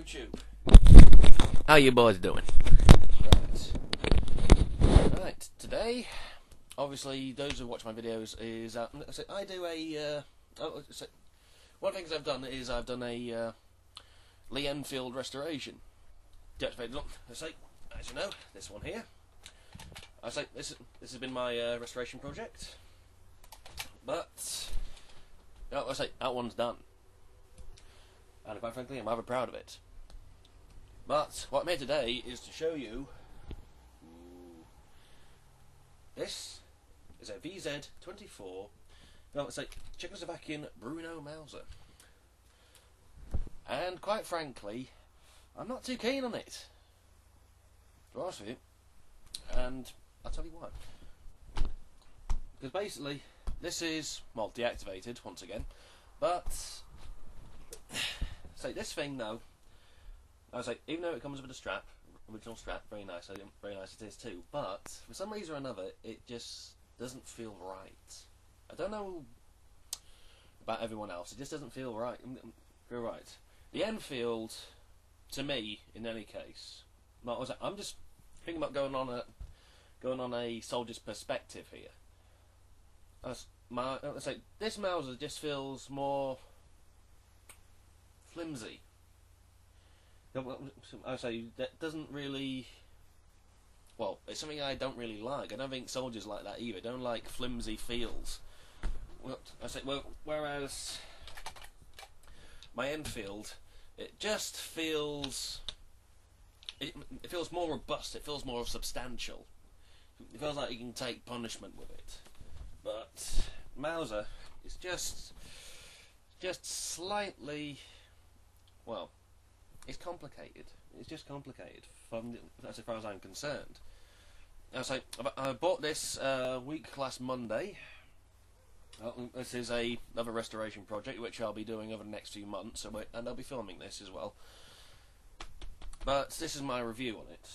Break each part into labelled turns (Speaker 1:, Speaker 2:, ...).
Speaker 1: YouTube.
Speaker 2: How you boys doing?
Speaker 1: Right. Today, obviously, those who watch my videos is I do a one of the things I've done is I've done a Enfield restoration. Deactivated. Look, as you know, this one here. This has been my restoration project, but that one's done, and quite frankly, I'm rather proud of it. But what I'm here today is to show you. This is a VZ24. No, it's like Czechoslovakian Bruno Mauser, and quite frankly, I'm not too keen on it. To be honest with you, and I'll tell you why. Because basically, this is deactivated once again, but this thing though. Even though it comes with a strap, original strap, very nice it is too, but for some reason or another, it just doesn't feel right. I don't know about everyone else, it just doesn't feel right. The Enfield, to me, in any case, I'm just thinking about going on a soldier's perspective here. This Mauser just feels more flimsy. That doesn't really. Well, it's something I don't really like. I don't think soldiers like that either. I don't like flimsy feels. Whereas my Enfield, it just feels. It feels more robust. It feels more substantial. It feels like you can take punishment with it. But Mauser is just slightly, well. It's complicated. It's just complicated, as far as I'm concerned. I bought this week last Monday. This is another restoration project, which I'll be doing over the next few months, and I'll be filming this as well. But this is my review on it,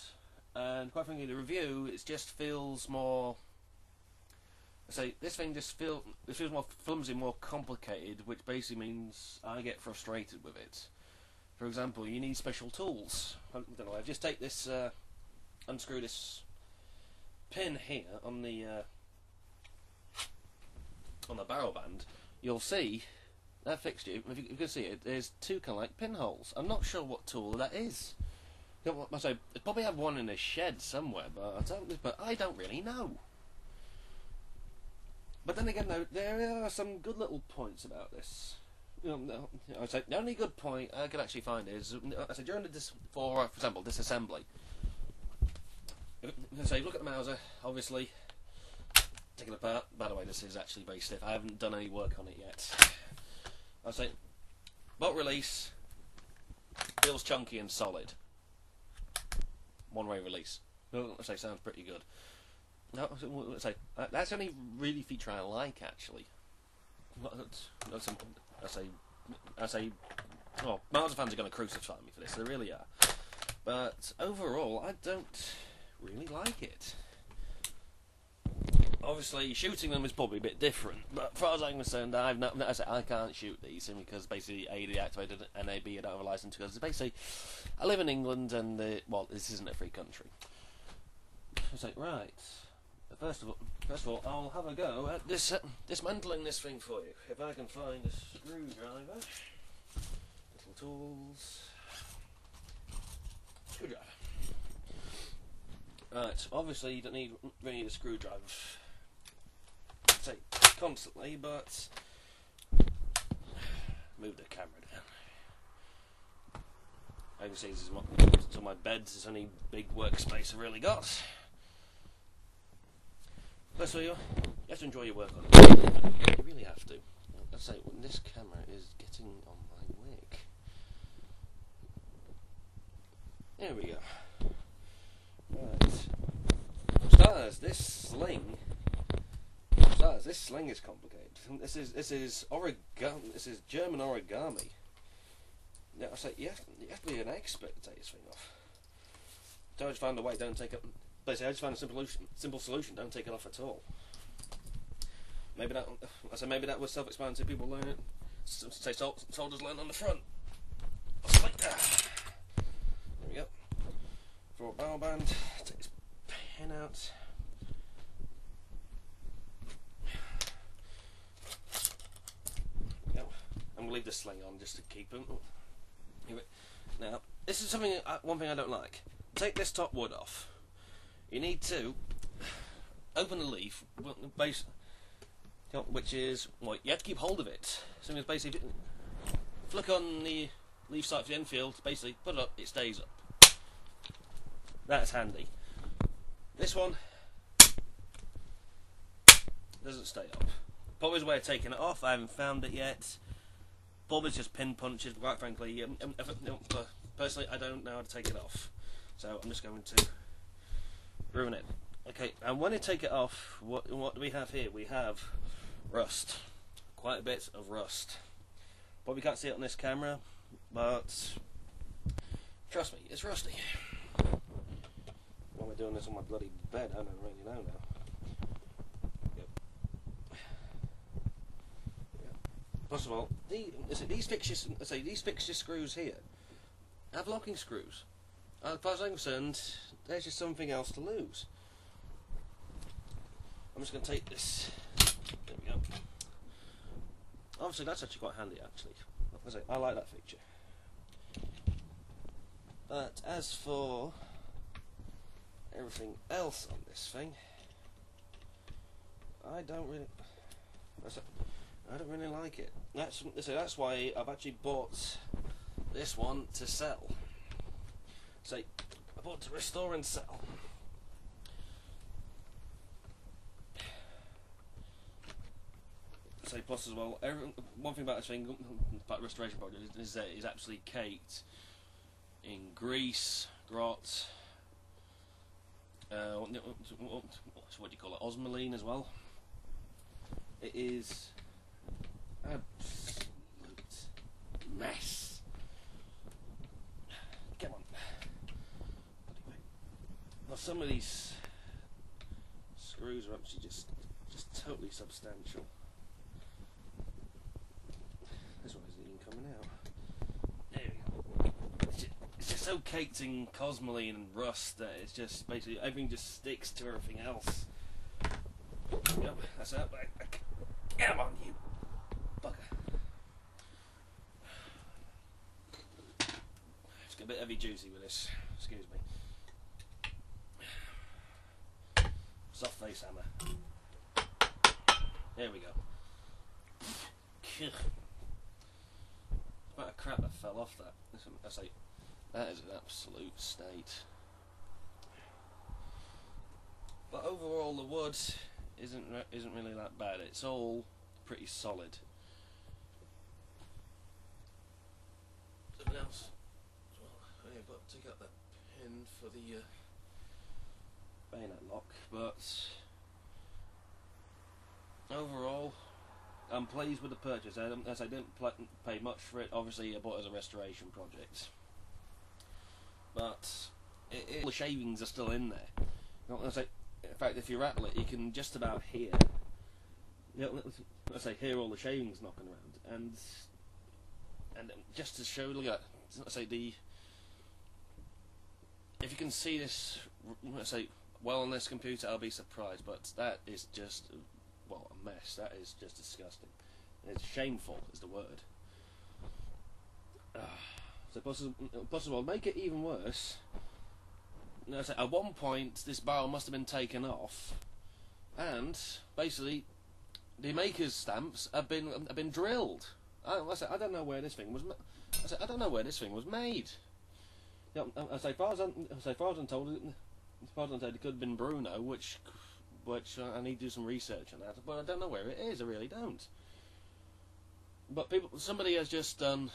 Speaker 1: and quite frankly, the review just feels more. This thing feels more flimsy, more complicated, which basically means I get frustrated with it. For example, you need special tools. I don't know. I just take this, unscrew this pin here on the barrel band. You'll see that fixture. If you can see it, there's two kind of like pinholes. I'm not sure what tool that is. I probably have one in a shed somewhere, but I don't really know. But then again, though, there are some good little points about this. The only good point I could actually find is during for example, disassembly. Look at the Mauser, obviously, taking it apart. By the way, this is actually very stiff. I haven't done any work on it yet. Bolt release feels chunky and solid. One-way release. Sounds pretty good. That's the only really feature I like, actually. Well, Mauser fans are going to crucify me for this, they really are. But overall, I don't really like it. Obviously, shooting them is probably a bit different, but as far as I'm concerned, I can't shoot these because basically A, deactivated, and B, I don't have a license because basically I live in England and this isn't a free country. Right. First of all, I'll have a go at dismantling this thing for you. If I can find a screwdriver, little tools, screwdriver. Right. Obviously, you don't really need a screwdriver. Constantly, but move the camera down. I can see this is my bed. This is the only big workspace I've really got. So you have to enjoy your work on it. You really have to. This camera is getting on my wig. There we go. Right. For starters, this sling is complicated. This is origami. This is German origami. Now, you have to be an expert to take this thing off. Don't just find a way. Don't take it. Basically, I just found a simple solution. Don't take it off at all. Maybe that was self-explanatory. People learn it. Soldiers learn on the front. for a barrel band. Take this pin out. Go. I'm going to leave this sling on just to keep them. Now, this is something. One thing I don't like. Take this top wood off. You need to open the leaf, which is, well, you have to keep hold of it. So it's basically, flick on the leaf sight for the Enfield, basically put it up, it stays up. That's handy. This one doesn't stay up. Probably a way of taking it off. I haven't found it yet. Probably just pin punches. But quite frankly, personally, I don't know how to take it off. So I'm just going to ruin it. Okay, and when you take it off, what do we have here? We have rust. Quite a bit of rust. Probably can't see it on this camera, but trust me, it's rusty. Why am I doing this on my bloody bed? I don't really know now. Yep. First of all, these fixture screws here have locking screws. As far as I'm concerned, there's just something else to lose. I'm just going to take this. There we go. Obviously, that's actually quite handy, actually. I like that fixture. But as for everything else on this thing, I don't really like it. That's why I've actually bought this one to sell. I bought to restore and sell. Plus as well, one thing about this thing, about the restoration project, is that it's absolutely caked in grease, grot, what do you call it, osmoline as well. It is absolute mess. Come on. Now some of these screws are actually just totally substantial. This one isn't even coming out. There we go. It's just so caked in cosmoline and rust that it's just basically everything just sticks to everything else. Yep, that's it. Come on, you bugger. It's got a bit heavy duty with this. Excuse me. Soft face hammer. There we go. What a crap that fell off that. That is an absolute state. But overall, the wood isn't really that bad. It's all pretty solid. Something else. Well, I've got to get that pin for the bayonet lock, but overall, I'm pleased with the purchase. As I didn't pay much for it. Obviously, I bought it as a restoration project, but all the shavings are still in there. In fact, if you rattle it, you can just about hear. Hear all the shavings knocking around, and just to show, look at that. If you can see this, well on this computer, I'll be surprised. But that is just, well, a mess. That is just disgusting. It's shameful is the word. Possible make it even worse. At one point, this barrel must have been taken off, and basically, the maker's stamps have been drilled. I don't know where this thing was. I don't know where this thing was made. As far as I'm told, it could have been Bruno, which I need to do some research on that. But I don't know where it is. I really don't. But somebody has just done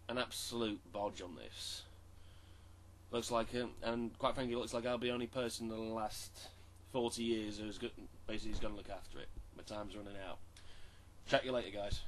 Speaker 1: an absolute bodge on this. Looks like him, and quite frankly, it looks like I'll be the only person in the last 40 years who's basically going to look after it. My time's running out. Chat you later, guys.